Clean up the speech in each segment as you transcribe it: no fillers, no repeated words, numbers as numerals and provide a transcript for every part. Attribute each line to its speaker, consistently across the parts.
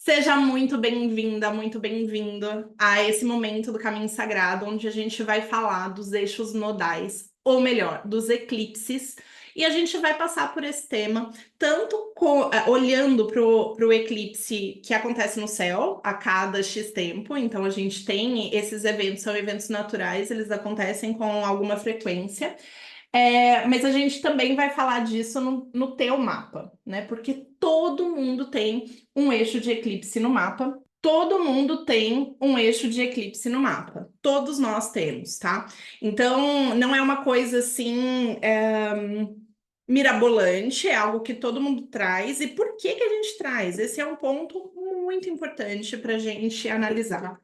Speaker 1: Seja muito bem-vinda, muito bem-vindo a esse momento do Caminho Sagrado, onde a gente vai falar dos eixos nodais, ou melhor, dos eclipses, e a gente vai passar por esse tema, tanto olhando para o eclipse que acontece no céu a cada X tempo, então a gente tem esses eventos, são eventos naturais, eles acontecem com alguma frequência. Mas a gente também vai falar disso no teu mapa, né? Porque todo mundo tem um eixo de eclipse no mapa. Todo mundo tem um eixo de eclipse no mapa. Todos nós temos, tá? Então, não é uma coisa assim, mirabolante, é algo que todo mundo traz. E por que que a gente traz? Esse é um ponto muito importante para a gente analisar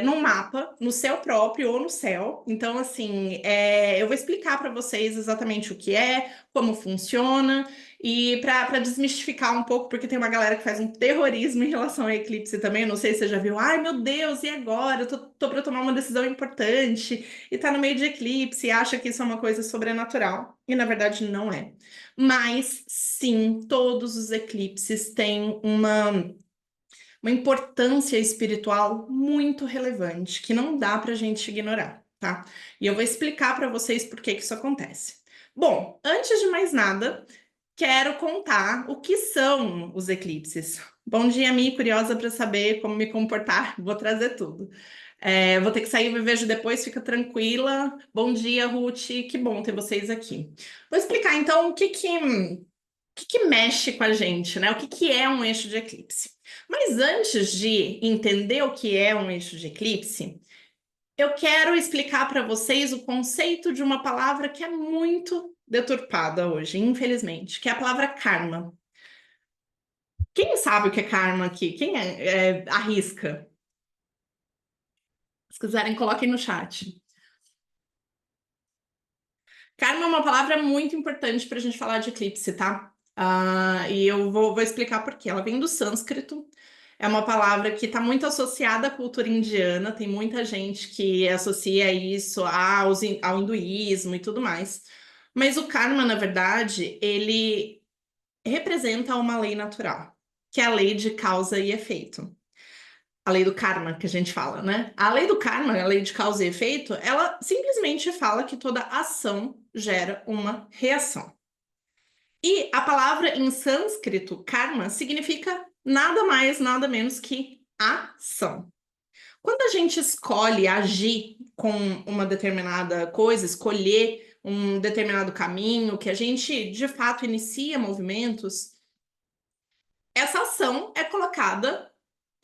Speaker 1: no mapa, no céu próprio ou no céu. Então, assim, eu vou explicar para vocês exatamente o que é, como funciona, e para desmistificar um pouco, porque tem uma galera que faz um terrorismo em relação ao eclipse também. Eu não sei se você já viu, ai meu Deus, e agora? Eu tô para tomar uma decisão importante e tá no meio de eclipse e acha que isso é uma coisa sobrenatural. E na verdade não é. Mas sim, todos os eclipses têm uma importância espiritual muito relevante, que não dá para a gente ignorar, tá? E eu vou explicar para vocês por que que isso acontece. Bom, antes de mais nada, quero contar o que são os eclipses. Bom dia, Mi, curiosa para saber como me comportar, vou trazer tudo. Vou ter que sair, me vejo depois, fica tranquila. Bom dia, Ruth, que bom ter vocês aqui. Vou explicar então o que mexe com a gente, né? O que é um eixo de eclipse? Mas antes de entender o que é um eixo de eclipse, eu quero explicar para vocês o conceito de uma palavra que é muito deturpada hoje, infelizmente, que é a palavra karma. Quem sabe o que é karma aqui? Quem arrisca? Se quiserem, coloquem no chat. Karma é uma palavra muito importante para a gente falar de eclipse, tá? E eu vou explicar por quê. Ela vem do sânscrito, é uma palavra que está muito associada à cultura indiana, tem muita gente que associa isso ao hinduísmo e tudo mais. Mas o karma, na verdade, ele representa uma lei natural, que é a lei de causa e efeito. A lei do karma, que a gente fala, né? A lei do karma, a lei de causa e efeito, ela simplesmente fala que toda ação gera uma reação. E a palavra em sânscrito, karma, significa nada mais, nada menos que ação. Quando a gente escolhe agir com uma determinada coisa, escolher um determinado caminho, que a gente de fato inicia movimentos, essa ação é colocada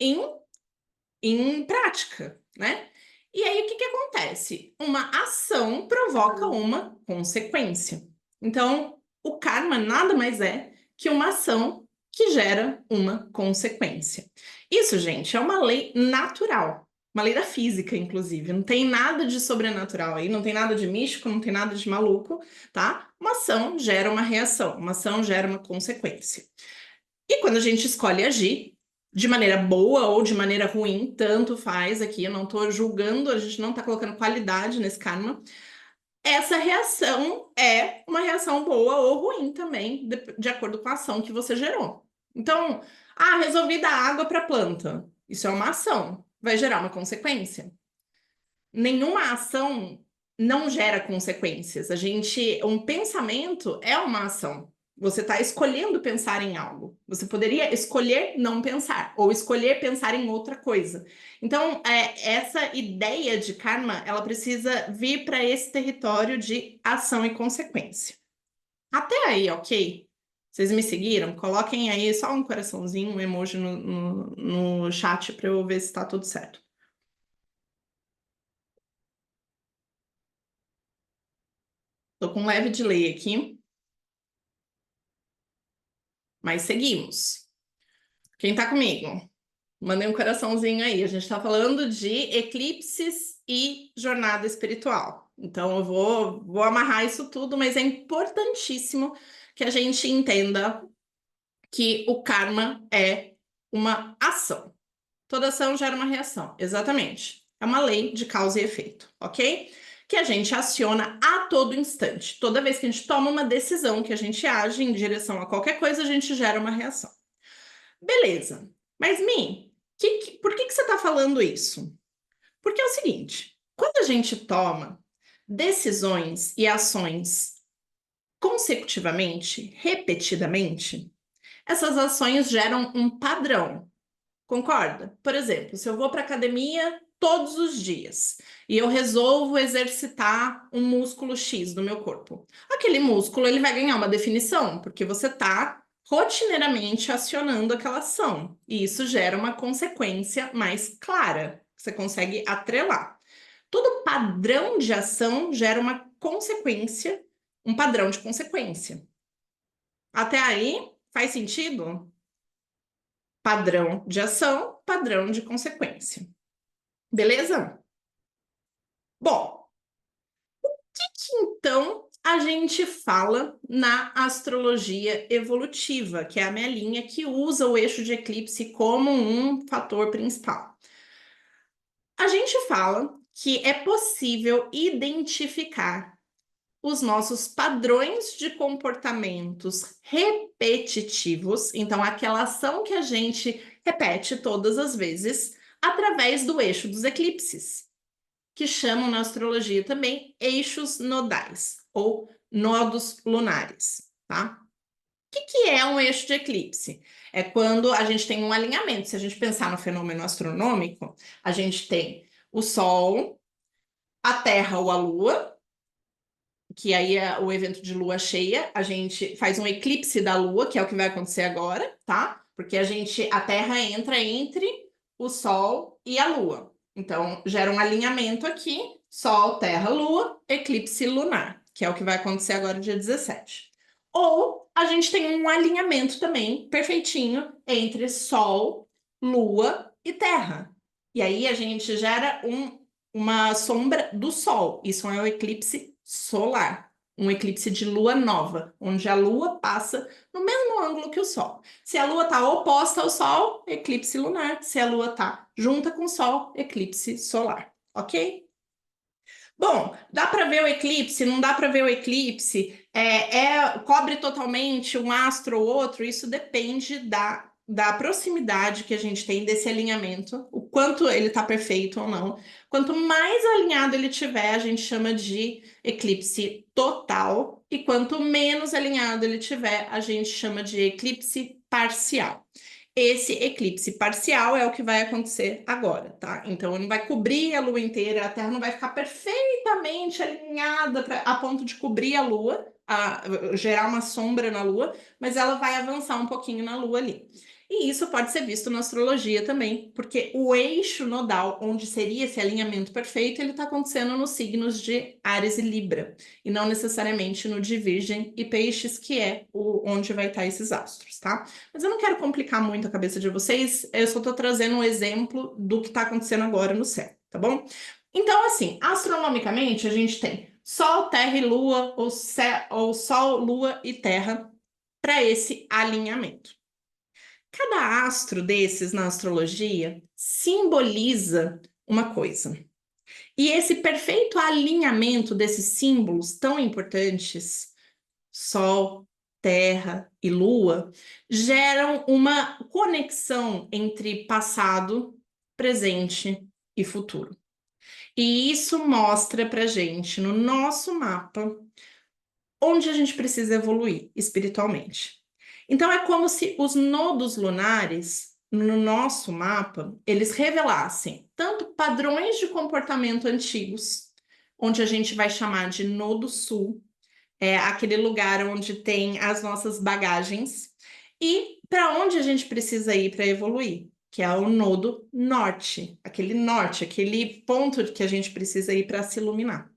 Speaker 1: em prática, né? E aí, o que que acontece? Uma ação provoca uma consequência. Então, o karma nada mais é que uma ação que gera uma consequência. Isso, gente, é uma lei natural, uma lei da física, inclusive. Não tem nada de sobrenatural aí, não tem nada de místico, não tem nada de maluco, tá? Uma ação gera uma reação, uma ação gera uma consequência. E quando a gente escolhe agir, de maneira boa ou de maneira ruim, tanto faz aqui, eu não estou julgando, a gente não está colocando qualidade nesse karma. Essa reação é uma reação boa ou ruim também, de acordo com a ação que você gerou. Então, resolvi dar água para a planta. Isso é uma ação, vai gerar uma consequência. Nenhuma ação não gera consequências. Um pensamento é uma ação. Você está escolhendo pensar em algo. Você poderia escolher não pensar, ou escolher pensar em outra coisa. Então, essa ideia de karma, ela precisa vir para esse território de ação e consequência. Até aí, ok? Vocês me seguiram? Coloquem aí só um coraçãozinho, um emoji no chat para eu ver se está tudo certo. Estou com um leve delay aqui. Mas seguimos. Quem tá comigo? Mandei um coraçãozinho aí. A gente tá falando de eclipses e jornada espiritual. Então eu vou amarrar isso tudo, mas é importantíssimo que a gente entenda que o karma é uma ação. Toda ação gera uma reação, exatamente. É uma lei de causa e efeito, ok? Que a gente aciona a todo instante. Toda vez que a gente toma uma decisão, que a gente age em direção a qualquer coisa, a gente gera uma reação. Beleza. Mas, Mi, por que você está falando isso? Porque é o seguinte, quando a gente toma decisões e ações consecutivamente, repetidamente, essas ações geram um padrão. Concorda? Por exemplo, se eu vou para academia todos os dias e eu resolvo exercitar um músculo X do meu corpo, aquele músculo ele vai ganhar uma definição, porque você está rotineiramente acionando aquela ação, e isso gera uma consequência mais clara. Você consegue atrelar. Todo padrão de ação gera uma consequência, um padrão de consequência. Até aí, faz sentido? Padrão de ação, padrão de consequência. Beleza? Bom, que então a gente fala na astrologia evolutiva, que é a minha linha que usa o eixo de eclipse como um fator principal. A gente fala que é possível identificar os nossos padrões de comportamentos repetitivos, então aquela ação que a gente repete todas as vezes, através do eixo dos eclipses, que chamam na astrologia também eixos nodais ou nodos lunares, tá? O que é um eixo de eclipse? É quando a gente tem um alinhamento. Se a gente pensar no fenômeno astronômico, a gente tem o Sol, a Terra ou a Lua, que aí é o evento de lua cheia, a gente faz um eclipse da lua, que é o que vai acontecer agora, tá? Porque a Terra entra entre o Sol e a Lua. Então, gera um alinhamento aqui, Sol, Terra, Lua, eclipse lunar, que é o que vai acontecer agora dia 17. Ou a gente tem um alinhamento também perfeitinho entre Sol, Lua e Terra. E aí a gente gera uma sombra do Sol. Isso é o eclipse solar, um eclipse de lua nova, onde a lua passa no mesmo ângulo que o Sol. Se a lua está oposta ao Sol, eclipse lunar. Se a lua está junta com o Sol, eclipse solar. Ok? Bom, dá para ver o eclipse? Não dá para ver o eclipse? Cobre totalmente um astro ou outro? Isso depende da proximidade que a gente tem desse alinhamento, o quanto ele está perfeito ou não. Quanto mais alinhado ele tiver, a gente chama de eclipse total, e quanto menos alinhado ele tiver, a gente chama de eclipse parcial. Esse eclipse parcial é o que vai acontecer agora, tá? Então, ele não vai cobrir a lua inteira, a Terra não vai ficar perfeitamente alinhada a ponto de cobrir a lua, gerar uma sombra na lua, mas ela vai avançar um pouquinho na lua ali. E isso pode ser visto na astrologia também, porque o eixo nodal, onde seria esse alinhamento perfeito, ele está acontecendo nos signos de Áries e Libra, e não necessariamente no de Virgem e Peixes, que é onde vai estar esses astros, tá? Mas eu não quero complicar muito a cabeça de vocês, eu só estou trazendo um exemplo do que está acontecendo agora no céu, tá bom? Então, assim, astronomicamente, a gente tem Sol, Terra e Lua, ou Sol, Lua e Terra, para esse alinhamento. Cada astro desses na astrologia simboliza uma coisa. E esse perfeito alinhamento desses símbolos tão importantes, Sol, Terra e Lua, geram uma conexão entre passado, presente e futuro. E isso mostra para gente no nosso mapa onde a gente precisa evoluir espiritualmente. Então é como se os nodos lunares no nosso mapa, eles revelassem tanto padrões de comportamento antigos, onde a gente vai chamar de nodo sul, é aquele lugar onde tem as nossas bagagens, e para onde a gente precisa ir para evoluir, que é o nodo norte, aquele ponto que a gente precisa ir para se iluminar.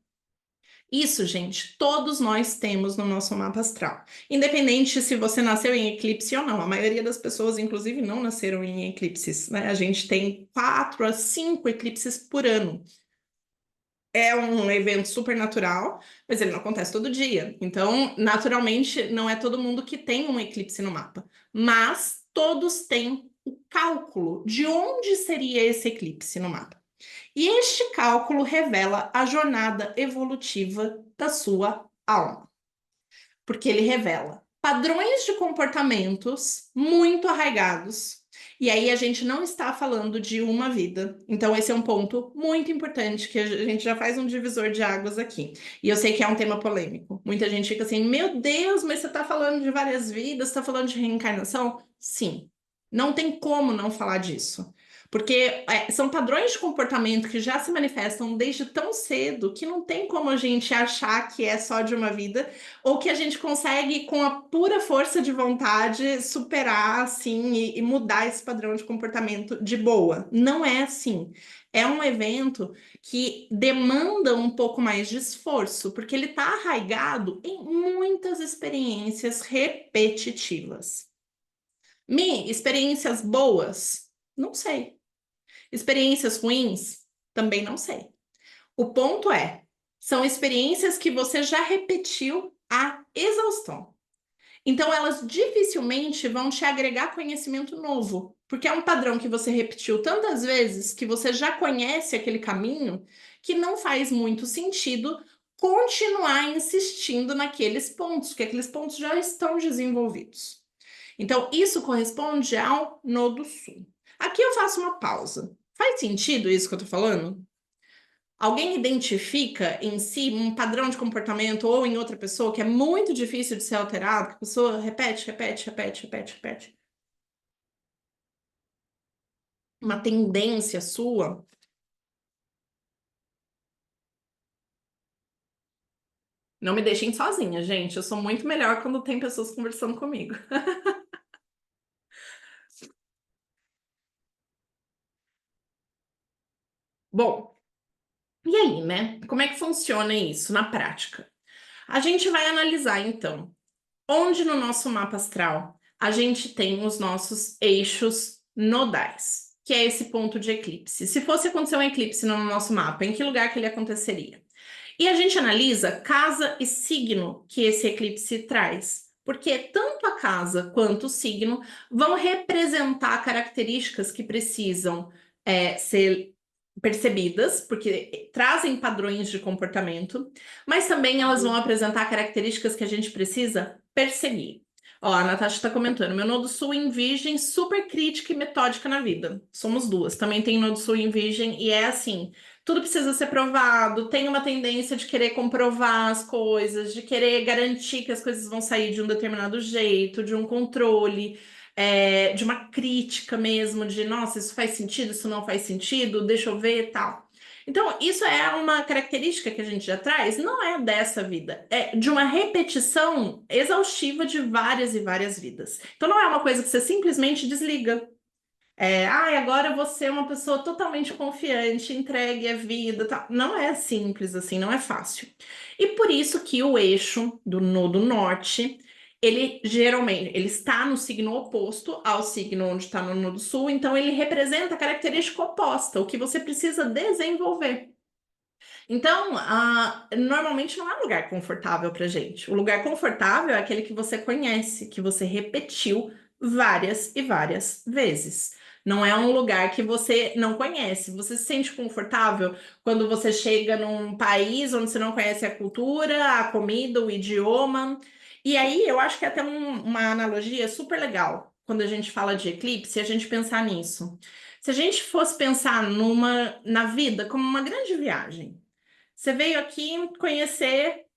Speaker 1: Isso, gente, todos nós temos no nosso mapa astral. Independente se você nasceu em eclipse ou não. A maioria das pessoas, inclusive, não nasceram em eclipses, né? A gente tem 4 a 5 eclipses por ano. É um evento super natural, mas ele não acontece todo dia. Então, naturalmente, não é todo mundo que tem um eclipse no mapa. Mas todos têm o cálculo de onde seria esse eclipse no mapa. E este cálculo revela a jornada evolutiva da sua alma, porque ele revela padrões de comportamentos muito arraigados E aí a gente não está falando de uma vida. Então, esse é um ponto muito importante que a gente já faz um divisor de águas aqui. E eu sei que é um tema polêmico. Muita gente fica assim: meu Deus, mas você está falando de várias vidas, você está falando de reencarnação? Sim, não tem como não falar disso. Porque são padrões de comportamento que já se manifestam desde tão cedo que não tem como a gente achar que é só de uma vida ou que a gente consegue, com a pura força de vontade, superar assim e mudar esse padrão de comportamento de boa. Não é assim. É um evento que demanda um pouco mais de esforço, porque ele está arraigado em muitas experiências repetitivas. Experiências boas? Não sei. Experiências ruins? Também não sei. O ponto é, são experiências que você já repetiu a exaustão. Então, elas dificilmente vão te agregar conhecimento novo, porque é um padrão que você repetiu tantas vezes que você já conhece aquele caminho que não faz muito sentido continuar insistindo naqueles pontos, porque aqueles pontos já estão desenvolvidos. Então, isso corresponde ao Nodo Sul. Aqui eu faço uma pausa. Faz sentido isso que eu tô falando? Alguém identifica em si um padrão de comportamento ou em outra pessoa que é muito difícil de ser alterado, que a pessoa repete, repete, repete, repete, repete? Uma tendência sua? Não me deixem sozinha, gente. Eu sou muito melhor quando tem pessoas conversando comigo. Bom, e aí, né? Como é que funciona isso na prática? A gente vai analisar, então, onde no nosso mapa astral a gente tem os nossos eixos nodais, que é esse ponto de eclipse. Se fosse acontecer um eclipse no nosso mapa, em que lugar que ele aconteceria? E a gente analisa casa e signo que esse eclipse traz, porque tanto a casa quanto o signo vão representar características que precisam ser percebidas, porque trazem padrões de comportamento, mas também elas vão apresentar características que a gente precisa perseguir. Ó, a Natasha está comentando, meu nodo sul em virgem, super crítica e metódica na vida. Somos duas. Também tem nodo sul em virgem e é assim, tudo precisa ser provado, tem uma tendência de querer comprovar as coisas, de querer garantir que as coisas vão sair de um determinado jeito, de um controle, de uma crítica mesmo, de nossa, isso faz sentido, isso não faz sentido, deixa eu ver e tal. Então, isso é uma característica que a gente já traz, não é dessa vida, é de uma repetição exaustiva de várias e várias vidas. Então, não é uma coisa que você simplesmente desliga. Agora eu vou ser uma pessoa totalmente confiante, entregue à vida, tá? Não é simples assim, não é fácil. E por isso que o eixo do nodo norte, ele geralmente, ele está no signo oposto ao signo onde está no nodo sul, então ele representa a característica oposta, o que você precisa desenvolver. Então, normalmente não é um lugar confortável para gente. O lugar confortável é aquele que você conhece, que você repetiu várias e várias vezes. Não é um lugar que você não conhece. Você se sente confortável quando você chega num país onde você não conhece a cultura, a comida, o idioma. E aí eu acho que é até uma analogia super legal quando a gente fala de eclipse, a gente pensar nisso. Se a gente fosse pensar na vida como uma grande viagem. Você veio aqui conhecer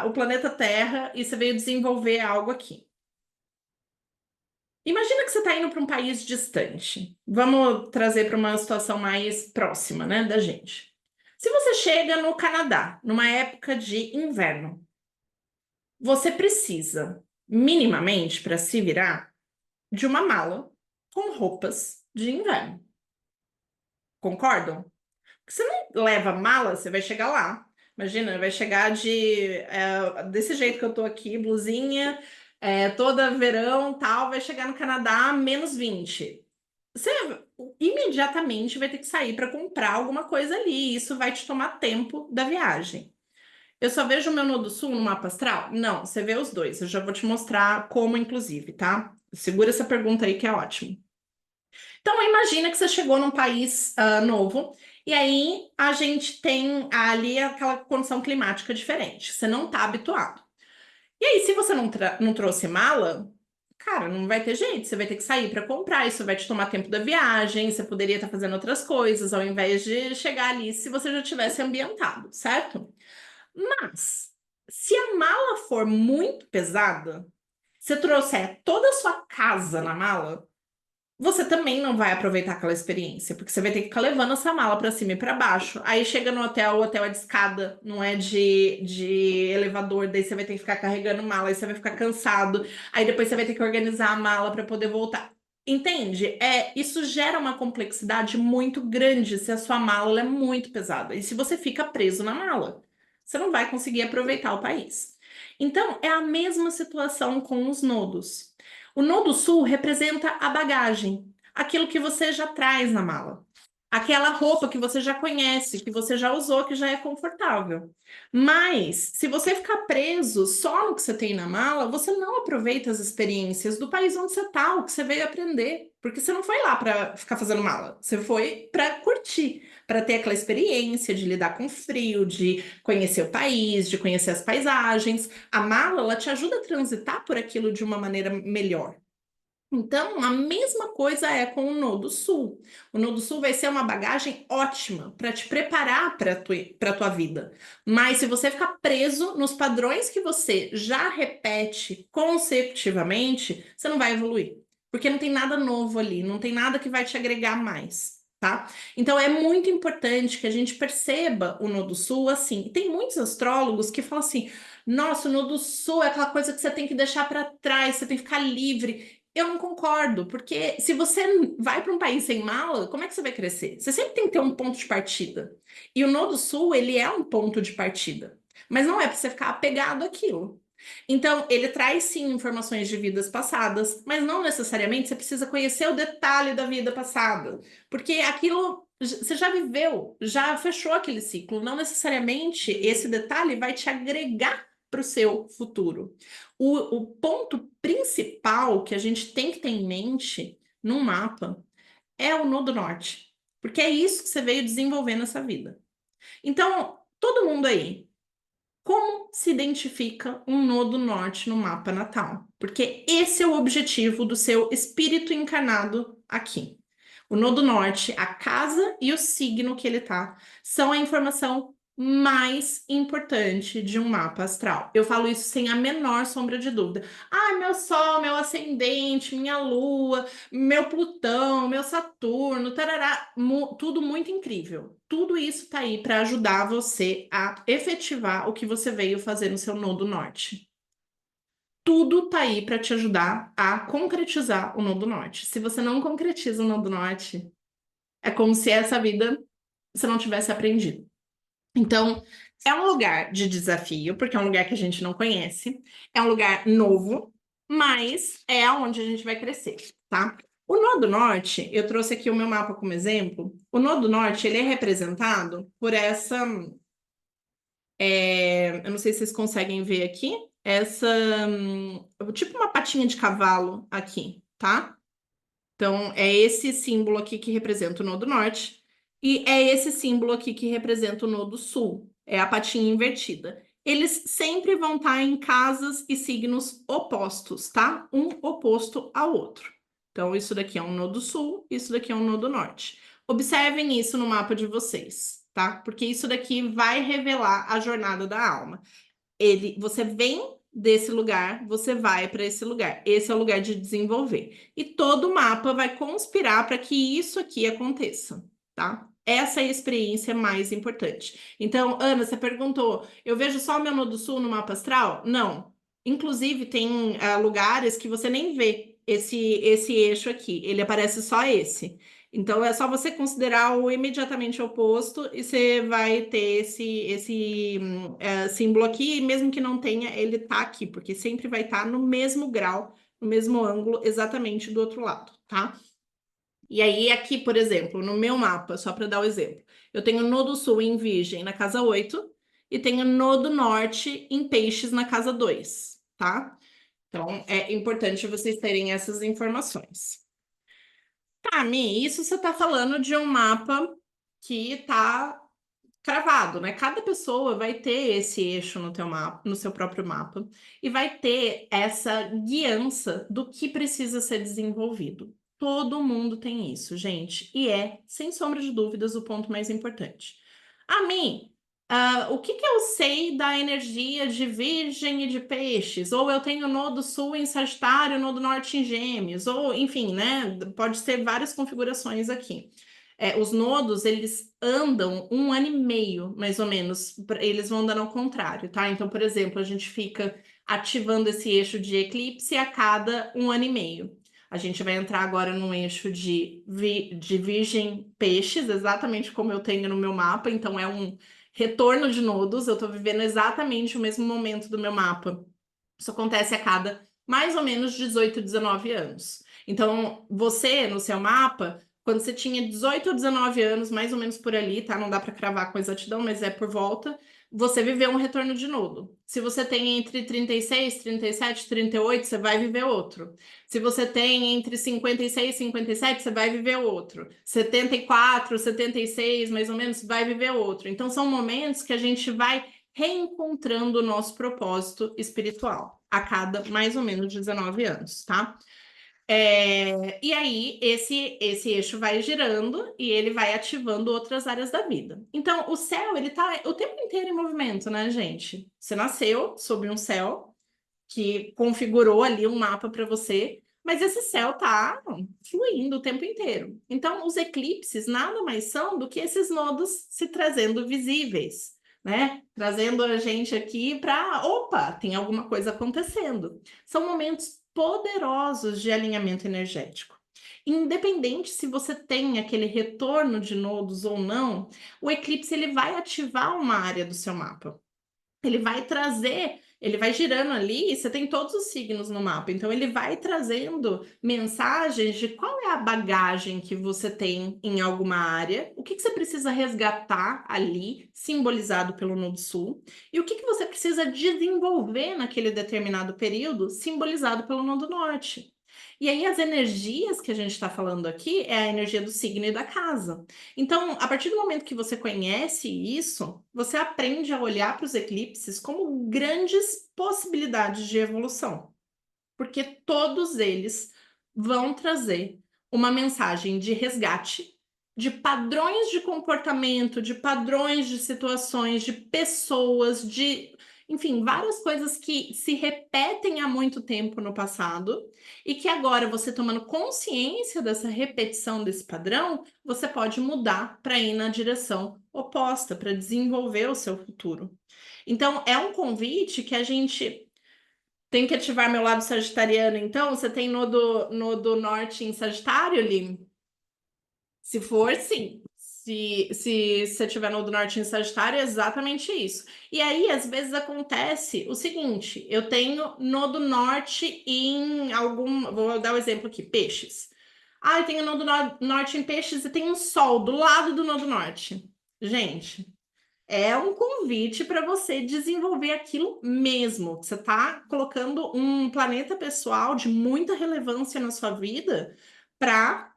Speaker 1: o planeta Terra e você veio desenvolver algo aqui. Imagina que você está indo para um país distante. Vamos trazer para uma situação mais próxima, né, da gente. Se você chega no Canadá, numa época de inverno, você precisa, minimamente, para se virar, de uma mala com roupas de inverno. Concordam? Você não leva mala, você vai chegar lá. Imagina, vai chegar desse jeito que eu tô aqui, blusinha, toda verão, tal, vai chegar no Canadá -20. Você imediatamente vai ter que sair para comprar alguma coisa ali. Isso vai te tomar tempo da viagem. Eu só vejo o meu nodo sul no mapa astral? Não, você vê os dois. Eu já vou te mostrar como, inclusive, tá? Segura essa pergunta aí que é ótimo. Então, imagina que você chegou num país novo e aí a gente tem ali aquela condição climática diferente. Você não está habituado. E aí, se você não trouxe mala, cara, não vai ter jeito, você vai ter que sair para comprar, isso vai te tomar tempo da viagem, você poderia estar fazendo outras coisas, ao invés de chegar ali se você já tivesse ambientado, certo? Mas, se a mala for muito pesada, você trouxer toda a sua casa na mala, você também não vai aproveitar aquela experiência, porque você vai ter que ficar levando essa mala para cima e para baixo. Aí chega no hotel, o hotel é de escada, não é de elevador, daí você vai ter que ficar carregando mala, aí você vai ficar cansado, aí depois você vai ter que organizar a mala para poder voltar. Entende? Isso gera uma complexidade muito grande se a sua mala ela é muito pesada. E se você fica preso na mala, você não vai conseguir aproveitar o país. Então, é a mesma situação com os nodos. O nodo sul representa a bagagem, aquilo que você já traz na mala. Aquela roupa que você já conhece, que você já usou, que já é confortável. Mas, se você ficar preso só no que você tem na mala, você não aproveita as experiências do país onde você está, o que você veio aprender. Porque você não foi lá para ficar fazendo mala, você foi para curtir, para ter aquela experiência de lidar com frio, de conhecer o país, de conhecer as paisagens. A mala, ela te ajuda a transitar por aquilo de uma maneira melhor. Então, a mesma coisa é com o Nodo Sul. O Nodo Sul vai ser uma bagagem ótima para te preparar para a tua vida. Mas se você ficar preso nos padrões que você já repete consecutivamente, você não vai evoluir. Porque não tem nada novo ali, não tem nada que vai te agregar mais. Tá? Então é muito importante que a gente perceba o Nodo Sul assim. E tem muitos astrólogos que falam assim: nossa, o Nodo Sul é aquela coisa que você tem que deixar para trás, você tem que ficar livre. Eu não concordo, porque se você vai para um país sem mala, como é que você vai crescer? Você sempre tem que ter um ponto de partida. E o Nodo Sul, ele é um ponto de partida, mas não é para você ficar apegado àquilo. Então, ele traz sim informações de vidas passadas, mas não necessariamente você precisa conhecer o detalhe da vida passada, porque aquilo você já viveu, já fechou aquele ciclo. Não necessariamente esse detalhe vai te agregar para o seu futuro. O ponto principal que a gente tem que ter em mente num mapa é o nodo norte, porque é isso que você veio desenvolver nessa vida. Então, todo mundo aí, como se identifica um nodo norte no mapa natal? Porque esse é o objetivo do seu espírito encarnado aqui. O nodo norte, a casa e o signo que ele tá, são a informação mais importante de um mapa astral. Eu falo isso sem a menor sombra de dúvida. Ah, meu sol, meu ascendente, minha lua, meu Plutão, meu Saturno, tarará, tudo muito incrível. Tudo isso tá aí para ajudar você a efetivar o que você veio fazer no seu nodo norte. Tudo tá aí para te ajudar a concretizar o nodo norte. Se você não concretiza o nodo norte, é como se essa vida você não tivesse aprendido. Então, é um lugar de desafio, porque é um lugar que a gente não conhece, é um lugar novo, mas é onde a gente vai crescer, tá? O Nodo Norte, eu trouxe aqui o meu mapa como exemplo. O Nodo Norte, ele é representado por essa, eu não sei se vocês conseguem ver aqui, essa, tipo uma patinha de cavalo aqui, tá? Então, é esse símbolo aqui que representa o Nodo Norte, e é esse símbolo aqui que representa o Nodo Sul, é a patinha invertida. Eles sempre vão estar em casas e signos opostos, tá? Um oposto ao outro. Então, isso daqui é um Nodo Sul, isso daqui é um Nodo Norte. Observem isso no mapa de vocês, tá? Porque isso daqui vai revelar a jornada da alma. Você vem desse lugar, você vai para esse lugar. Esse é o lugar de desenvolver. E todo mapa vai conspirar para que isso aqui aconteça, tá? Essa é a experiência mais importante. Então, Ana, você perguntou, eu vejo só o meu nodo sul no mapa astral? Não. Inclusive, tem lugares que você nem vê esse eixo aqui. Ele aparece só esse. Então é só você considerar o imediatamente oposto e você vai ter esse símbolo aqui, e mesmo que não tenha, ele tá aqui, porque sempre vai estar no mesmo grau, no mesmo ângulo, exatamente do outro lado, tá? E aí, aqui, por exemplo, no meu mapa, só para dar o exemplo, eu tenho Nodo Sul em Virgem na casa 8 e tenho Nodo Norte em Peixes na casa 2, tá? Então, é importante vocês terem essas informações. Tá, Mi, isso você está falando de um mapa que está cravado, né? Cada pessoa vai ter esse eixo no teu mapa, no seu próprio mapa, e vai ter essa guiança do que precisa ser desenvolvido. Todo mundo tem isso, gente, e é, sem sombra de dúvidas, o ponto mais importante. A mim, o que que eu sei da energia de Virgem e de Peixes? Ou eu tenho nodo sul em Sagitário, nodo norte em Gêmeos, ou enfim, né? Pode ser várias configurações aqui. Os nodos, eles andam 1 ano e meio, mais ou menos, eles vão andando ao contrário, tá? Então, por exemplo, a gente fica ativando esse eixo de eclipse a cada 1 ano e meio. A gente vai entrar agora num eixo de Virgem Peixes, exatamente como eu tenho no meu mapa, então é um retorno de nodos, eu tô vivendo exatamente o mesmo momento do meu mapa. Isso acontece a cada mais ou menos 18, 19 anos. Então, você, no seu mapa, quando você tinha 18 ou 19 anos, mais ou menos por ali, tá? Não dá para cravar com exatidão, mas é por volta. Você viveu um retorno de nodo. Se você tem entre 36, 37, 38, você vai viver outro. Se você tem entre 56 e 57, você vai viver outro. 74, 76, mais ou menos, vai viver outro. Então, são momentos que a gente vai reencontrando o nosso propósito espiritual a cada mais ou menos 19 anos, tá? E aí, esse eixo vai girando e ele vai ativando outras áreas da vida. Então, o céu, ele tá o tempo inteiro em movimento, né, gente? Você nasceu sob um céu que configurou ali um mapa para você, mas esse céu tá fluindo o tempo inteiro. Então, os eclipses nada mais são do que esses nodos se trazendo visíveis, né? Trazendo a gente aqui para, opa, tem alguma coisa acontecendo. São momentos poderosos de alinhamento energético. Independente se você tem aquele retorno de nodos ou não, o eclipse ele vai ativar uma área do seu mapa. Ele vai trazer, ele vai girando ali, e você tem todos os signos no mapa, então ele vai trazendo mensagens de qual é a bagagem que você tem em alguma área, o que que você precisa resgatar ali, simbolizado pelo Nodo Sul, e o que que você precisa desenvolver naquele determinado período, simbolizado pelo Nodo Norte. E aí, as energias que a gente está falando aqui é a energia do signo e da casa. Então, a partir do momento que você conhece isso, você aprende a olhar para os eclipses como grandes possibilidades de evolução, porque todos eles vão trazer uma mensagem de resgate de padrões de comportamento, de padrões de situações, de pessoas, de, enfim, várias coisas que se repetem há muito tempo no passado e que agora você tomando consciência dessa repetição desse padrão, você pode mudar para ir na direção oposta, para desenvolver o seu futuro. Então, é um convite que a gente tem que ativar meu lado sagitariano. Então, você tem nodo norte em Sagitário, Li? Se for, sim. Se você tiver nodo norte em Sagitário, é exatamente isso. E aí, às vezes, acontece o seguinte: eu tenho nodo norte em algum. Vou dar o um exemplo aqui: peixes. Ah, eu tenho nodo norte em peixes e tem um sol do lado do nodo norte. Gente, é um convite para você desenvolver aquilo mesmo. Você está colocando um planeta pessoal de muita relevância na sua vida para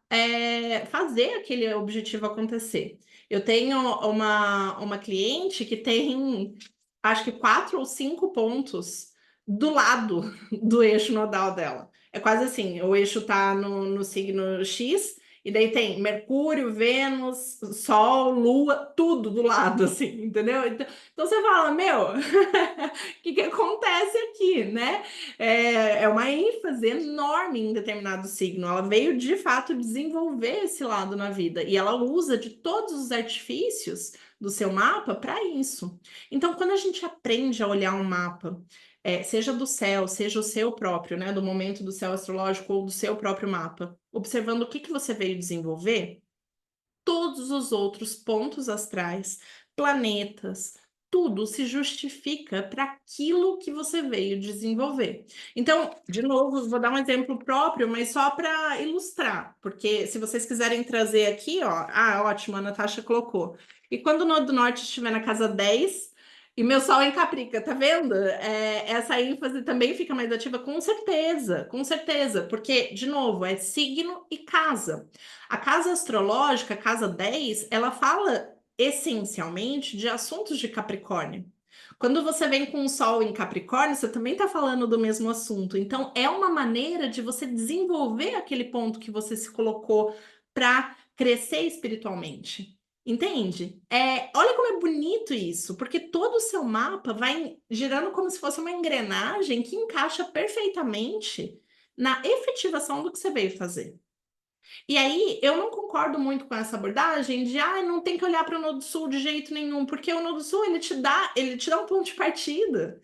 Speaker 1: fazer aquele objetivo acontecer. Eu tenho uma cliente que tem, acho que 4 ou 5 pontos do lado do eixo nodal dela. É quase assim, o eixo está no signo X, e daí tem Mercúrio, Vênus, Sol, Lua, tudo do lado, assim, entendeu? Então você fala, meu, o que acontece aqui, né? É uma ênfase enorme em determinado signo. Ela veio, de fato, desenvolver esse lado na vida. E ela usa de todos os artifícios do seu mapa para isso. Então, quando a gente aprende a olhar um mapa, seja do céu, seja o seu próprio, né, do momento do céu astrológico ou do seu próprio mapa, observando o que que você veio desenvolver, todos os outros pontos astrais, planetas, tudo se justifica para aquilo que você veio desenvolver. Então, de novo, vou dar um exemplo próprio, mas só para ilustrar, porque se vocês quiserem trazer aqui, ó, ótimo, a Natasha colocou. E quando o Nodo Norte estiver na casa 10, e meu sol em Caprica, tá vendo? Essa ênfase também fica mais ativa, com certeza, porque, de novo, é signo e casa. A casa astrológica, a casa 10, ela fala essencialmente de assuntos de Capricórnio. Quando você vem com o Sol em Capricórnio, você também está falando do mesmo assunto. Então, é uma maneira de você desenvolver aquele ponto que você se colocou para crescer espiritualmente. Entende? Olha como é bonito isso, porque todo o seu mapa vai girando como se fosse uma engrenagem que encaixa perfeitamente na efetivação do que você veio fazer. E aí, eu não concordo muito com essa abordagem de, não tem que olhar para o Nodo Sul de jeito nenhum, porque o Nodo Sul, ele te dá um ponto de partida,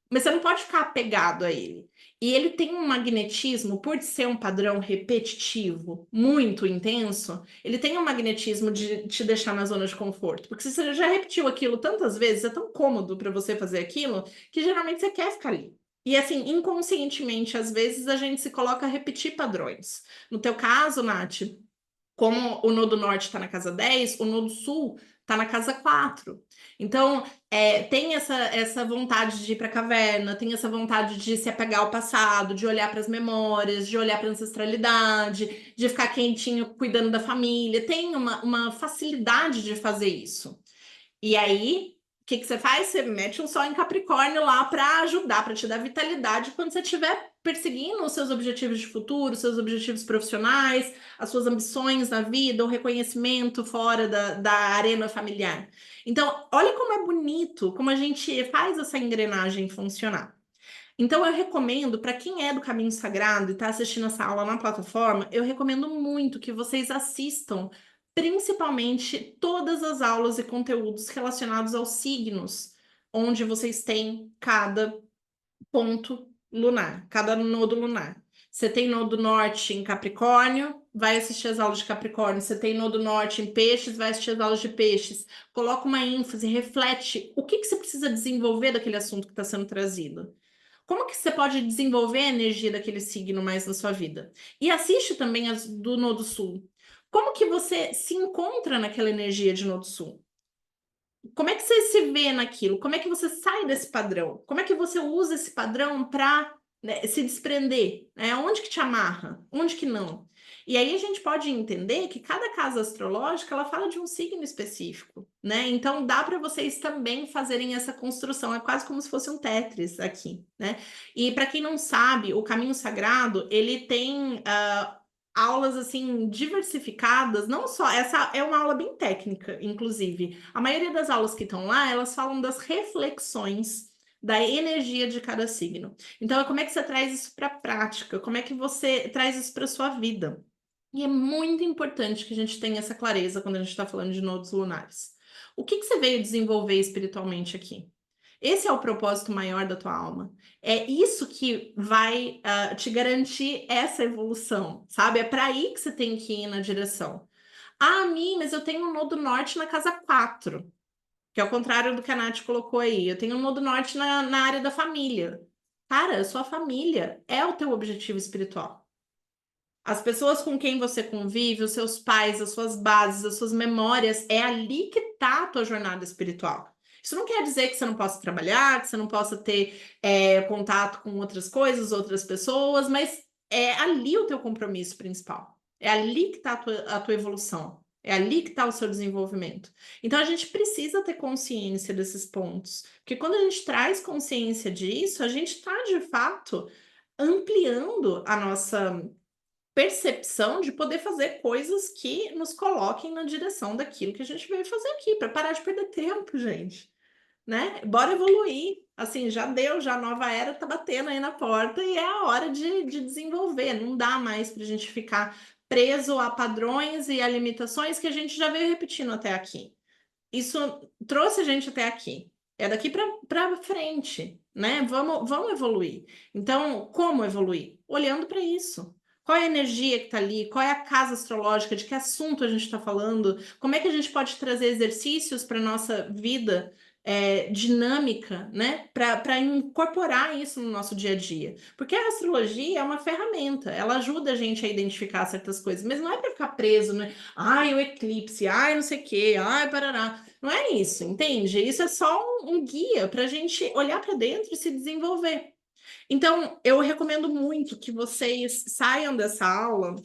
Speaker 1: mas você não pode ficar apegado a ele. E ele tem um magnetismo, por ser um padrão repetitivo, muito intenso, ele tem um magnetismo de te deixar na zona de conforto, porque se você já repetiu aquilo tantas vezes, é tão cômodo para você fazer aquilo, que geralmente você quer ficar ali. E assim, inconscientemente, às vezes a gente se coloca a repetir padrões. No teu caso, Nath, como o nodo norte está na casa 10, o nodo sul está na casa 4. Então, tem essa vontade de ir para a caverna, tem essa vontade de se apegar ao passado, de olhar para as memórias, de olhar para a ancestralidade, de ficar quentinho cuidando da família. Tem uma facilidade de fazer isso. E aí, o que você faz? Você mete um sol em Capricórnio lá para ajudar, para te dar vitalidade quando você estiver perseguindo os seus objetivos de futuro, os seus objetivos profissionais, as suas ambições na vida, o reconhecimento fora da arena familiar. Então, olha como é bonito, como a gente faz essa engrenagem funcionar. Então, eu recomendo, para quem é do Caminho Sagrado e está assistindo essa aula na plataforma, eu recomendo muito que vocês assistam, principalmente, todas as aulas e conteúdos relacionados aos signos, onde vocês têm cada ponto lunar, cada nodo lunar. Você tem nodo norte em Capricórnio, vai assistir as aulas de Capricórnio. Você tem nodo norte em Peixes, vai assistir as aulas de Peixes. Coloca uma ênfase, reflete o que você precisa desenvolver daquele assunto que está sendo trazido. Como que você pode desenvolver a energia daquele signo mais na sua vida? E assiste também as do Nodo Sul. Como que você se encontra naquela energia de Nodo Sul? Como é que você se vê naquilo? Como é que você sai desse padrão? Como é que você usa esse padrão para, né, se desprender? Onde que te amarra? Onde que não? E aí a gente pode entender que cada casa astrológica ela fala de um signo específico, né? Então dá para vocês também fazerem essa construção. É quase como se fosse um Tetris aqui, né? E para quem não sabe, o Caminho Sagrado ele tem aulas assim diversificadas, não só essa é uma aula bem técnica, inclusive. A maioria das aulas que estão lá, elas falam das reflexões da energia de cada signo. Então, como é que você traz isso para a prática? Como é que você traz isso para sua vida? E é muito importante que a gente tenha essa clareza quando a gente está falando de nodos lunares. O que você veio desenvolver espiritualmente aqui? Esse é o propósito maior da tua alma. É isso que vai te garantir essa evolução, sabe? É para aí que você tem que ir na direção. Mas eu tenho um nodo norte na casa 4, que é o contrário do que a Nath colocou aí. Eu tenho um nodo norte na área da família. Cara, sua família é o teu objetivo espiritual. As pessoas com quem você convive, os seus pais, as suas bases, as suas memórias, é ali que está a tua jornada espiritual. Isso não quer dizer que você não possa trabalhar, que você não possa ter contato com outras coisas, outras pessoas, mas é ali o teu compromisso principal. É ali que está a tua evolução. É ali que está o seu desenvolvimento. Então a gente precisa ter consciência desses pontos. Porque quando a gente traz consciência disso, a gente está de fato ampliando a nossa percepção de poder fazer coisas que nos coloquem na direção daquilo que a gente veio fazer aqui, para parar de perder tempo, gente, né? Bora evoluir. Assim, já deu, já a nova era tá batendo aí na porta e é a hora de desenvolver. Não dá mais para a gente ficar preso a padrões e a limitações que a gente já veio repetindo até aqui. Isso trouxe a gente até aqui. É daqui para frente, né? Vamos evoluir. Então, como evoluir? Olhando para isso. Qual é a energia que está ali? Qual é a casa astrológica? De que assunto a gente está falando? Como é que a gente pode trazer exercícios para nossa vida dinâmica, né? Para incorporar isso no nosso dia a dia. Porque a astrologia é uma ferramenta, ela ajuda a gente a identificar certas coisas, mas não é para ficar preso, né? Ai, o eclipse, ai, não sei o quê, ai, parará. Não é isso, entende? Isso é só um guia para a gente olhar para dentro e se desenvolver. Então, eu recomendo muito que vocês saiam dessa aula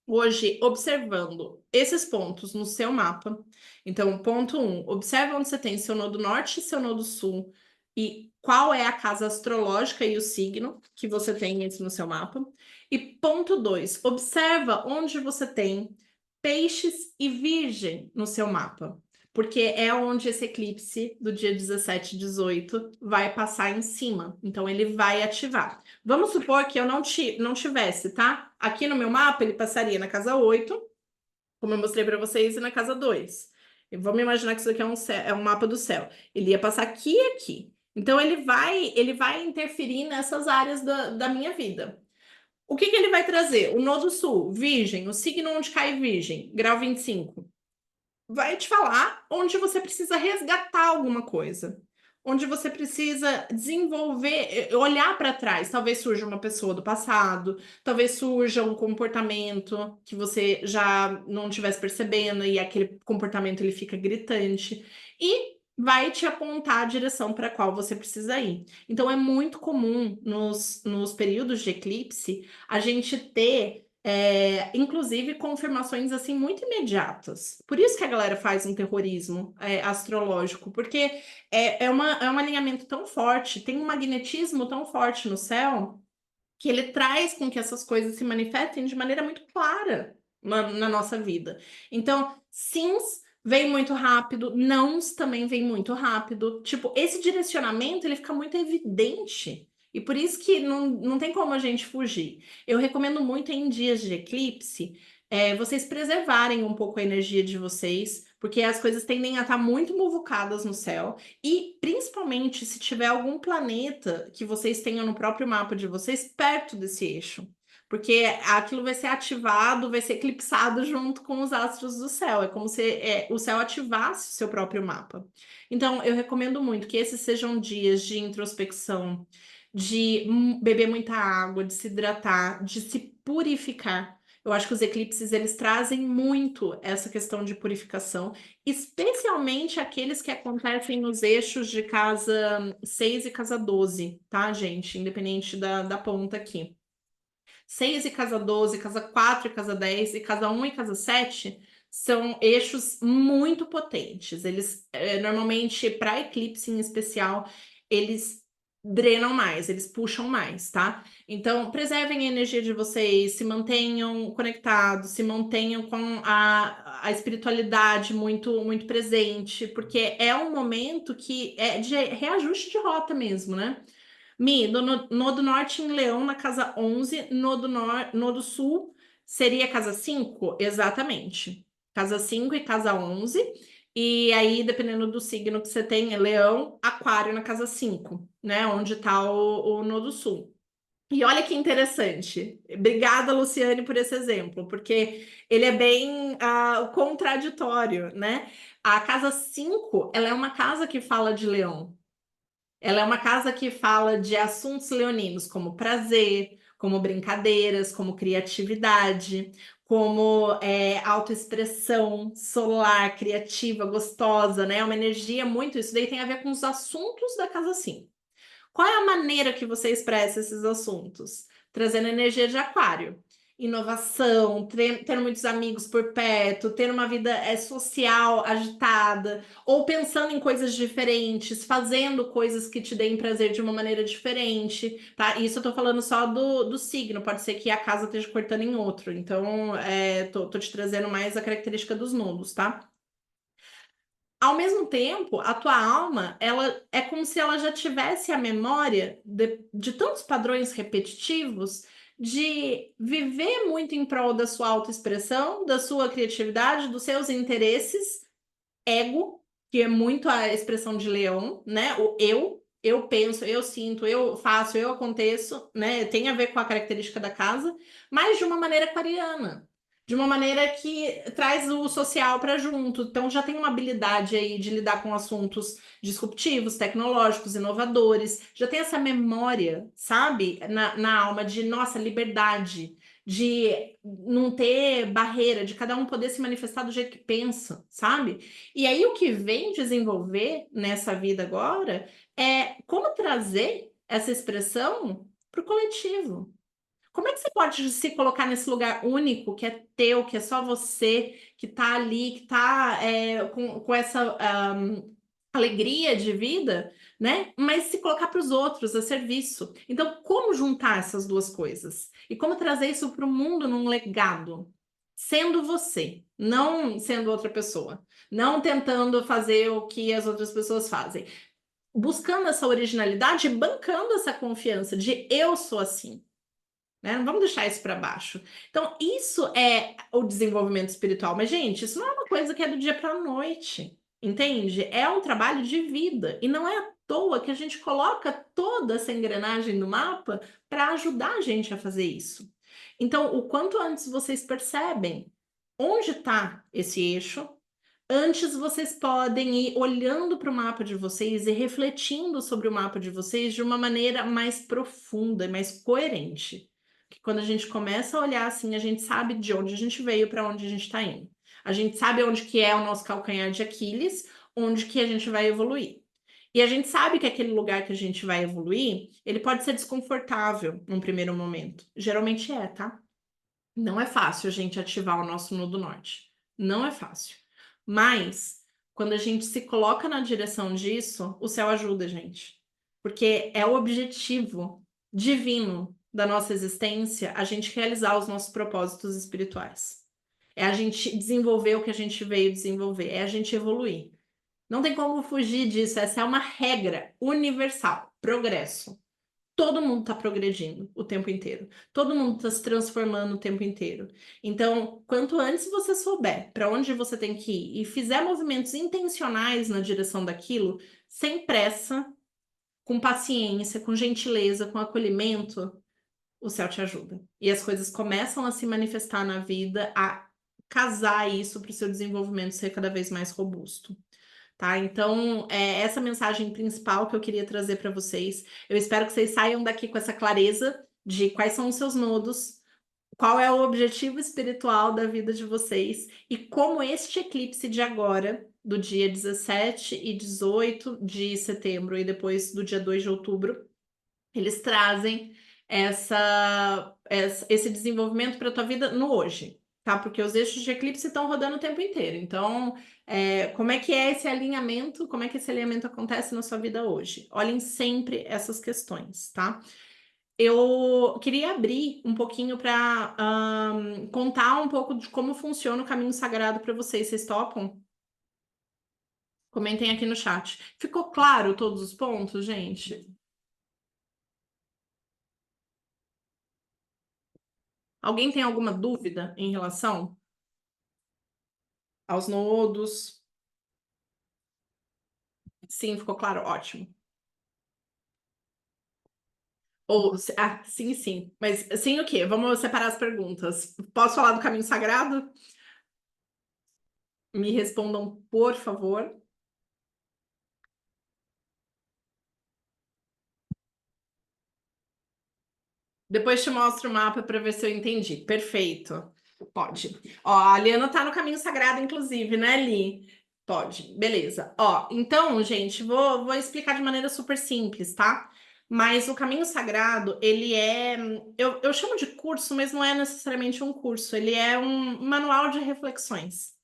Speaker 1: hoje observando esses pontos no seu mapa. Então, ponto 1, observa onde você tem seu nodo norte e seu nodo sul e qual é a casa astrológica e o signo que você tem isso no seu mapa. E ponto 2, observa onde você tem peixes e virgem no seu mapa, porque é onde esse eclipse do dia 17 e 18 vai passar em cima. Então, ele vai ativar. Vamos supor que eu não tivesse, tá? Aqui no meu mapa, ele passaria na casa 8, como eu mostrei para vocês, e na casa 2. E vamos imaginar que isso aqui é um mapa do céu. Ele ia passar aqui e aqui. Então, ele vai interferir nessas áreas da minha vida. O que que ele vai trazer? O nodo sul, Virgem, o signo onde cai Virgem, grau 25 vai te falar onde você precisa resgatar alguma coisa, onde você precisa desenvolver, olhar para trás. Talvez surja uma pessoa do passado, talvez surja um comportamento que você já não estivesse percebendo e aquele comportamento ele fica gritante e vai te apontar a direção para qual você precisa ir. Então é muito comum nos períodos de eclipse a gente ter inclusive confirmações assim muito imediatas. Por isso que a galera faz um terrorismo astrológico, porque é um alinhamento tão forte, tem um magnetismo tão forte no céu, que ele traz com que essas coisas se manifestem de maneira muito clara na nossa vida. Então, sims vem muito rápido, nãos também vem muito rápido. Tipo, esse direcionamento ele fica muito evidente. E por isso que não tem como a gente fugir. Eu recomendo muito em dias de eclipse, vocês preservarem um pouco a energia de vocês, porque as coisas tendem a estar muito muvucadas no céu. E principalmente se tiver algum planeta que vocês tenham no próprio mapa de vocês perto desse eixo. Porque aquilo vai ser ativado, vai ser eclipsado junto com os astros do céu. É como se o céu ativasse o seu próprio mapa. Então, eu recomendo muito que esses sejam dias de introspecção, de beber muita água, de se hidratar, de se purificar. Eu acho que os eclipses eles trazem muito essa questão de purificação, especialmente aqueles que acontecem nos eixos de casa 6 e casa 12, tá, gente? Independente da ponta aqui. 6 e casa 12, casa 4 e casa 10 e casa 1 e casa 7 são eixos muito potentes. Eles, normalmente, para eclipse em especial, eles drenam mais, eles puxam mais, tá? Então, preservem a energia de vocês, se mantenham conectados, se mantenham com a espiritualidade muito, muito presente, porque é um momento que é de reajuste de rota mesmo, né? Nodo norte em Leão na casa 11, nodo sul seria casa 5? Exatamente. Casa 5 e casa 11. E aí, dependendo do signo que você tem, é Leão, Aquário na casa 5, né? Onde está o nodo sul. E olha que interessante. Obrigada, Luciane, por esse exemplo, porque ele é bem contraditório, né? A casa 5, ela é uma casa que fala de Leão. Ela é uma casa que fala de assuntos leoninos, como prazer, como brincadeiras, como criatividade, como autoexpressão solar, criativa, gostosa, né? É uma energia muito. Isso daí tem a ver com os assuntos da casa 5. Qual é a maneira que você expressa esses assuntos? Trazendo energia de aquário. Inovação, tendo muitos amigos por perto, tendo uma vida social agitada, ou pensando em coisas diferentes, fazendo coisas que te deem prazer de uma maneira diferente, tá? Isso eu tô falando só do signo, pode ser que a casa esteja cortando em outro, então tô te trazendo mais a característica dos nodos, tá? Ao mesmo tempo, a tua alma, ela é como se ela já tivesse a memória de tantos padrões repetitivos de viver muito em prol da sua autoexpressão, da sua criatividade, dos seus interesses, ego, que é muito a expressão de leão, né? O eu penso, eu sinto, eu faço, eu aconteço, né? Tem a ver com a característica da casa, mas de uma maneira aquariana, de uma maneira que traz o social para junto. Então já tem uma habilidade aí de lidar com assuntos disruptivos, tecnológicos, inovadores, já tem essa memória, sabe, na alma de nossa liberdade, de não ter barreira, de cada um poder se manifestar do jeito que pensa, sabe? E aí o que vem desenvolver nessa vida agora é como trazer essa expressão para o coletivo. como é que você pode se colocar nesse lugar único, que é teu, que é só você, que tá ali, que tá com essa alegria de vida, né? Mas se colocar para os outros a serviço. Então, como juntar essas duas coisas? E como trazer isso para o mundo num legado? Sendo você, não sendo outra pessoa. Não tentando fazer o que as outras pessoas fazem. Buscando essa originalidade, bancando essa confiança de eu sou assim. Né? Não vamos deixar isso para baixo. Então, isso é o desenvolvimento espiritual. Mas, gente, isso não é uma coisa que é do dia para a noite, entende? É um trabalho de vida. E não é à toa que a gente coloca toda essa engrenagem no mapa para ajudar a gente a fazer isso. Então, o quanto antes vocês percebem onde está esse eixo, antes vocês podem ir olhando para o mapa de vocês e refletindo sobre o mapa de vocês de uma maneira mais profunda e mais coerente. Que quando a gente começa a olhar assim, a gente sabe de onde a gente veio para onde a gente está indo. A gente sabe onde que é o nosso calcanhar de Aquiles, onde que a gente vai evoluir. E a gente sabe que aquele lugar que a gente vai evoluir, ele pode ser desconfortável num primeiro momento. Geralmente é, tá? Não é fácil a gente ativar o nosso nodo norte. Não é fácil. Mas, quando a gente se coloca na direção disso, o céu ajuda a gente. Porque é o objetivo divino da nossa existência a gente realizar os nossos propósitos espirituais. É a gente desenvolver o que a gente veio desenvolver. É a gente evoluir. Não tem como fugir disso. Essa é uma regra universal. Progresso. Todo mundo está progredindo o tempo inteiro. Todo mundo está se transformando o tempo inteiro. Então, quanto antes você souber para onde você tem que ir e fizer movimentos intencionais na direção daquilo, sem pressa, com paciência, com gentileza, com acolhimento, o céu te ajuda. E as coisas começam a se manifestar na vida, a casar isso para o seu desenvolvimento ser cada vez mais robusto. Tá? Então, é essa mensagem principal que eu queria trazer para vocês. Eu espero que vocês saiam daqui com essa clareza de quais são os seus nodos, qual é o objetivo espiritual da vida de vocês e como este eclipse de agora, do dia 17 e 18 de setembro e depois do dia 2 de outubro, eles trazem esse desenvolvimento para a tua vida no hoje, tá? Porque os eixos de eclipse estão rodando o tempo inteiro. Então, como é que é esse alinhamento? Como é que esse alinhamento acontece na sua vida hoje? Olhem sempre essas questões, tá? Eu queria abrir um pouquinho para contar um pouco de como funciona o caminho sagrado para vocês. Vocês topam? Comentem aqui no chat. Ficou claro todos os pontos, gente? Alguém tem alguma dúvida em relação aos nodos? Sim, ficou claro? Ótimo. Sim, sim. Mas sim o quê? Vamos separar as perguntas. Posso falar do caminho sagrado? Me respondam, por favor. Depois te mostro o mapa para ver se eu entendi. Perfeito. Pode. Ó, a Liana tá no caminho sagrado, inclusive, né, Li? Pode. Beleza. Ó, então, gente, vou explicar de maneira super simples, tá? Mas o caminho sagrado, ele é. Eu chamo de curso, mas não é necessariamente um curso, ele é um manual de reflexões.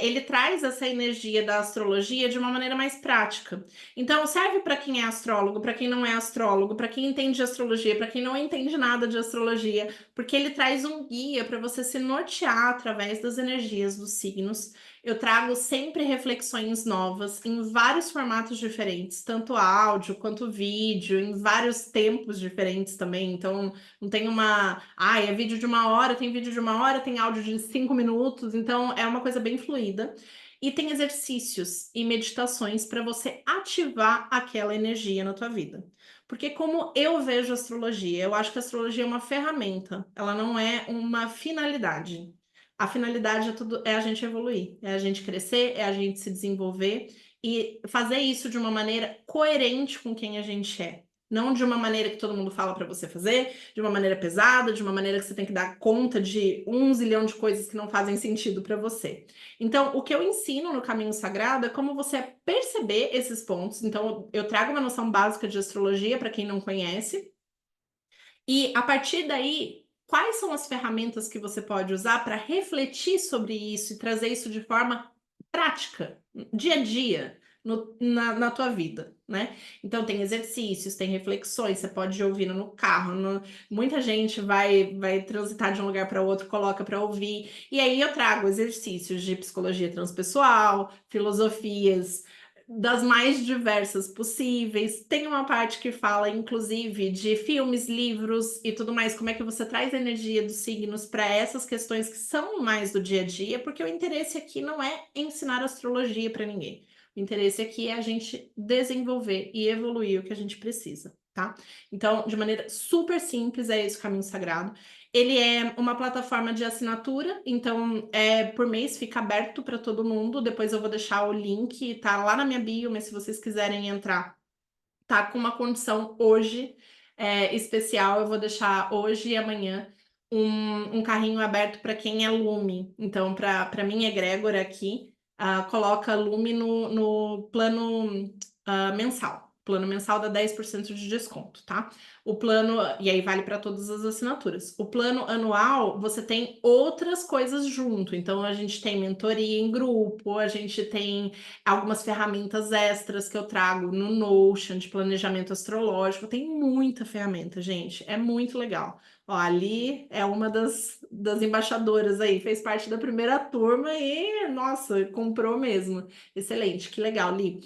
Speaker 1: Ele traz essa energia da astrologia de uma maneira mais prática. Então, serve para quem é astrólogo, para quem não é astrólogo, para quem entende de astrologia, para quem não entende nada de astrologia, porque ele traz um guia para você se nortear através das energias dos signos. Eu trago sempre reflexões novas em vários formatos diferentes, tanto áudio quanto vídeo, em vários tempos diferentes também. Então, não tem uma. Ah, é vídeo de 1 hora, tem vídeo de 1 hora, tem áudio de 5 minutos. Então, é uma coisa bem fluida. E tem exercícios e meditações para você ativar aquela energia na tua vida. Porque, como eu vejo a astrologia, eu acho que a astrologia é uma ferramenta, ela não é uma finalidade. A finalidade é a gente evoluir, é a gente crescer, é a gente se desenvolver e fazer isso de uma maneira coerente com quem a gente é. Não de uma maneira que todo mundo fala para você fazer, de uma maneira pesada, de uma maneira que você tem que dar conta de 1 zilhão de coisas que não fazem sentido para você. Então, o que eu ensino no Caminho Sagrado é como você perceber esses pontos. Então, eu trago uma noção básica de astrologia para quem não conhece. E a partir daí, quais são as ferramentas que você pode usar para refletir sobre isso e trazer isso de forma prática, dia a dia, na tua vida, né? Então, tem exercícios, tem reflexões, você pode ir ouvindo no carro, muita gente vai transitar de um lugar para outro, coloca para ouvir, e aí eu trago exercícios de psicologia transpessoal, filosofias das mais diversas possíveis. Tem uma parte que fala, inclusive, de filmes, livros e tudo mais, como é que você traz a energia dos signos para essas questões que são mais do dia a dia, porque o interesse aqui não é ensinar astrologia para ninguém. O interesse aqui é a gente desenvolver e evoluir o que a gente precisa, tá? Então, de maneira super simples, é esse o caminho sagrado. Ele é uma plataforma de assinatura, então por mês fica aberto para todo mundo. Depois eu vou deixar o link, tá lá na minha bio, mas se vocês quiserem entrar, tá com uma condição hoje especial. Eu vou deixar hoje e amanhã um carrinho aberto para quem é Lume. Então, para minha egrégora aqui, coloca Lume no plano mensal. Plano mensal dá 10% de desconto, tá? O plano, e aí vale para todas as assinaturas. O plano anual, você tem outras coisas junto. Então, a gente tem mentoria em grupo, a gente tem algumas ferramentas extras que eu trago no Notion de planejamento astrológico. Tem muita ferramenta, gente. É muito legal. Ó, ali é uma das embaixadoras aí, fez parte da primeira turma e, nossa, comprou mesmo. Excelente, que legal, Li.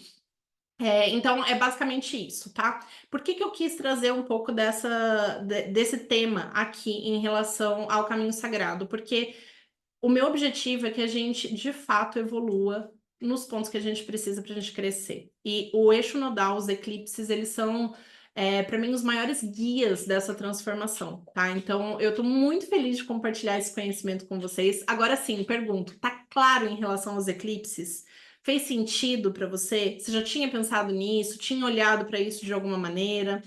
Speaker 1: Então, é basicamente isso, tá? Por que que eu quis trazer um pouco desse tema aqui em relação ao caminho sagrado? Porque o meu objetivo é que a gente, de fato, evolua nos pontos que a gente precisa para a gente crescer. E o eixo nodal, os eclipses, eles são, para mim, os maiores guias dessa transformação, tá? Então, eu estou muito feliz de compartilhar esse conhecimento com vocês. Agora sim, pergunto, tá claro em relação aos eclipses? Fez sentido para você? Você já tinha pensado nisso? Tinha olhado para isso de alguma maneira?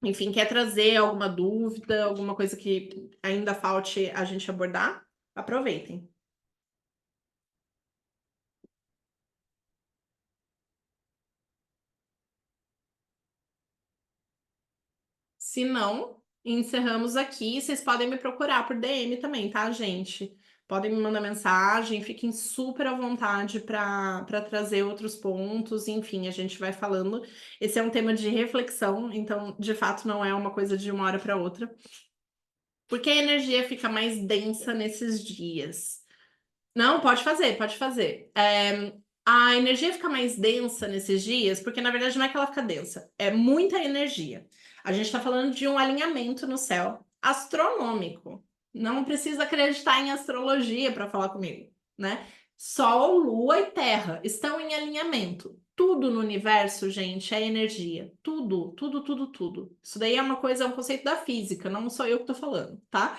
Speaker 1: Enfim, quer trazer alguma dúvida, alguma coisa que ainda falte a gente abordar? Aproveitem. Se não, encerramos aqui. Vocês podem me procurar por DM também, tá, gente? Podem me mandar mensagem, fiquem super à vontade para trazer outros pontos. Enfim, a gente vai falando. Esse é um tema de reflexão, então, de fato, não é uma coisa de uma hora para outra. Porque a energia fica mais densa nesses dias. Não, pode fazer, pode fazer. A energia fica mais densa nesses dias, porque na verdade não é que ela fica densa, é muita energia. A gente está falando de um alinhamento no céu astronômico. Não precisa acreditar em astrologia para falar comigo, né? Sol, Lua e Terra estão em alinhamento. Tudo no universo, gente, é energia. Tudo, tudo, tudo, tudo. Isso daí é uma coisa, é um conceito da física, não sou eu que estou falando, tá?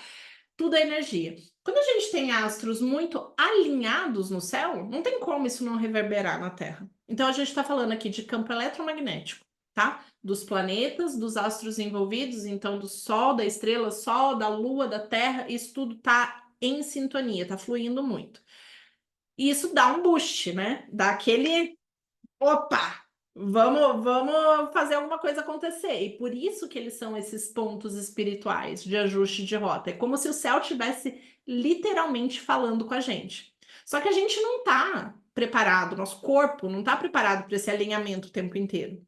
Speaker 1: Tudo é energia. Quando a gente tem astros muito alinhados no céu, não tem como isso não reverberar na Terra. Então a gente está falando aqui de campo eletromagnético, tá? Dos planetas, dos astros envolvidos, então do Sol, da estrela, Sol, da Lua, da Terra, isso tudo tá em sintonia, tá fluindo muito. E isso dá um boost, né? Dá aquele opa, vamos fazer alguma coisa acontecer. E por isso que eles são esses pontos espirituais de ajuste de rota. É como se o céu tivesse literalmente falando com a gente. Só que a gente não está preparado, nosso corpo não está preparado para esse alinhamento o tempo inteiro.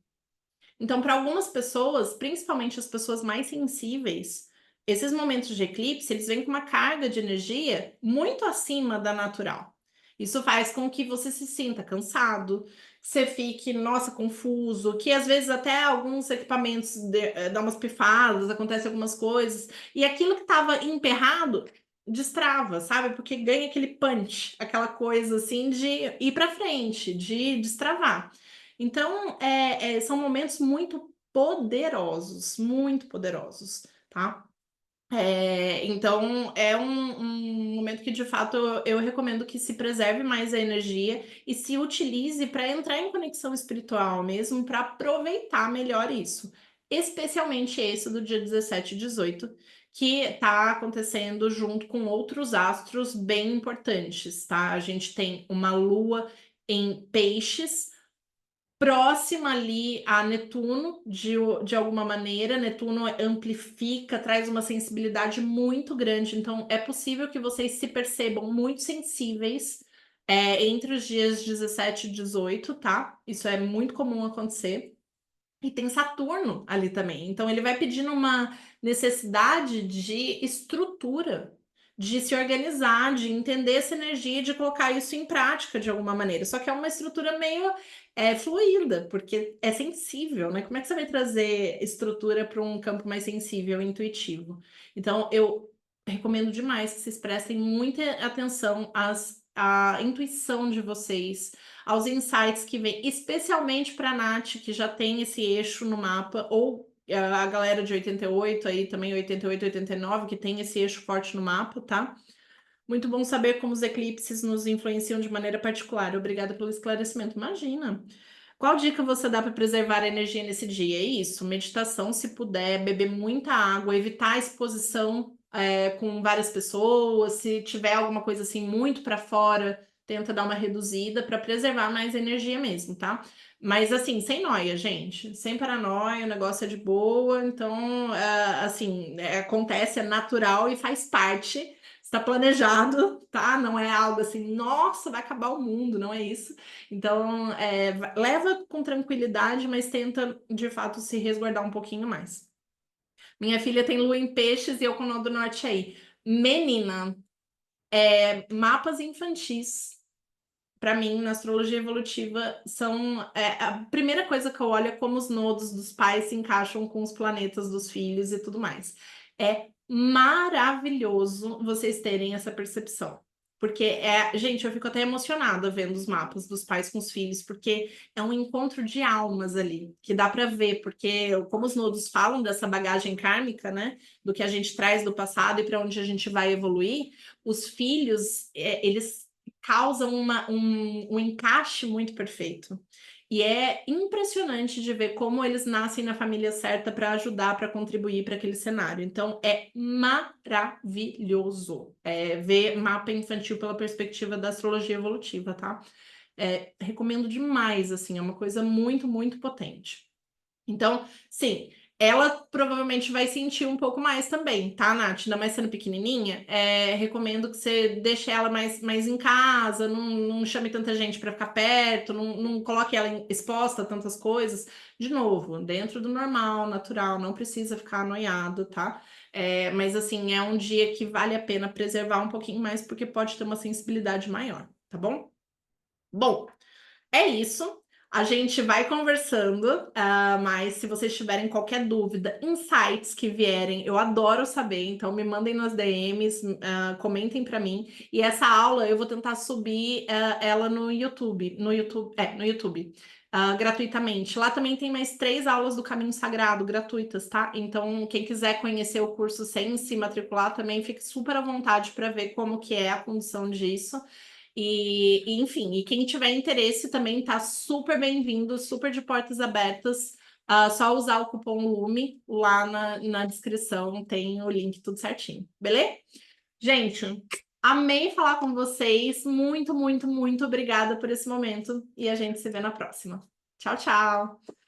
Speaker 1: Então, para algumas pessoas, principalmente as pessoas mais sensíveis, esses momentos de eclipse, eles vêm com uma carga de energia muito acima da natural. Isso faz com que você se sinta cansado, que você fique, nossa, confuso, que às vezes até alguns equipamentos dão umas pifadas, acontecem algumas coisas, e aquilo que estava emperrado destrava, sabe? Porque ganha aquele punch, aquela coisa assim de ir para frente, de destravar. Então, são momentos muito poderosos, tá? Então, é um momento que, de fato, eu recomendo que se preserve mais a energia e se utilize para entrar em conexão espiritual mesmo, para aproveitar melhor isso. Especialmente esse do dia 17 e 18, que está acontecendo junto com outros astros bem importantes, tá? A gente tem uma lua em peixes, próxima ali a Netuno, de alguma maneira. Netuno amplifica, traz uma sensibilidade muito grande, então é possível que vocês se percebam muito sensíveis entre os dias 17 e 18, tá? Isso é muito comum acontecer. E tem Saturno ali também. Então, ele vai pedindo uma necessidade de estrutura, de se organizar, de entender essa energia e de colocar isso em prática de alguma maneira. Só que é uma estrutura meio fluida, porque é sensível, né? Como é que você vai trazer estrutura para um campo mais sensível, intuitivo? Então, eu recomendo demais que vocês prestem muita atenção à intuição de vocês, aos insights que vem, especialmente para a Nath, que já tem esse eixo no mapa, ou a galera de 88 aí também, 88, 89, que tem esse eixo forte no mapa, tá? Muito bom saber como os eclipses nos influenciam de maneira particular. Obrigada pelo esclarecimento. Imagina. Qual dica você dá para preservar a energia nesse dia? É isso, meditação, se puder, beber muita água, evitar a exposição com várias pessoas, se tiver alguma coisa assim muito para fora, tenta dar uma reduzida para preservar mais energia mesmo, tá? Mas assim, sem noia, gente, sem paranoia, o negócio é de boa, então, assim, acontece, é natural e faz parte. Está planejado, tá? Não é algo assim, nossa, vai acabar o mundo, não é isso. Então, leva com tranquilidade, mas tenta, de fato, se resguardar um pouquinho mais. Minha filha tem lua em peixes e eu com o nó do norte aí. Menina, mapas infantis, para mim, na astrologia evolutiva, são a primeira coisa que eu olho é como os nodos dos pais se encaixam com os planetas dos filhos e tudo mais. É maravilhoso vocês terem essa percepção. Porque gente, eu fico até emocionada vendo os mapas dos pais com os filhos, porque é um encontro de almas ali, que dá para ver, porque como os nodos falam dessa bagagem kármica, né, do que a gente traz do passado e para onde a gente vai evoluir, os filhos, eles causam um encaixe muito perfeito. E é impressionante de ver como eles nascem na família certa para ajudar, para contribuir para aquele cenário. Então, é maravilhoso ver mapa infantil pela perspectiva da astrologia evolutiva, tá? Recomendo demais, assim, é uma coisa muito, muito potente. Então, sim, ela provavelmente vai sentir um pouco mais também, tá, Nath? Ainda mais sendo pequenininha, recomendo que você deixe ela mais em casa, não chame tanta gente para ficar perto, não coloque ela exposta a tantas coisas. De novo, dentro do normal, natural, não precisa ficar anoiado, tá? Mas, assim, é um dia que vale a pena preservar um pouquinho mais, porque pode ter uma sensibilidade maior, tá bom? Bom, é isso. A gente vai conversando, mas se vocês tiverem qualquer dúvida, insights que vierem, eu adoro saber, então me mandem nas DMs, comentem para mim. E essa aula eu vou tentar subir ela no YouTube, gratuitamente. Lá também tem mais 3 aulas do Caminho Sagrado gratuitas, tá? Então, quem quiser conhecer o curso sem se matricular também, fique super à vontade para ver como que é a condição disso. Enfim, e quem tiver interesse também tá super bem-vindo, super de portas abertas. Só usar o cupom LUME lá na descrição, tem o link tudo certinho, beleza? Gente, amei falar com vocês. Muito, muito, muito obrigada por esse momento e a gente se vê na próxima. Tchau, tchau!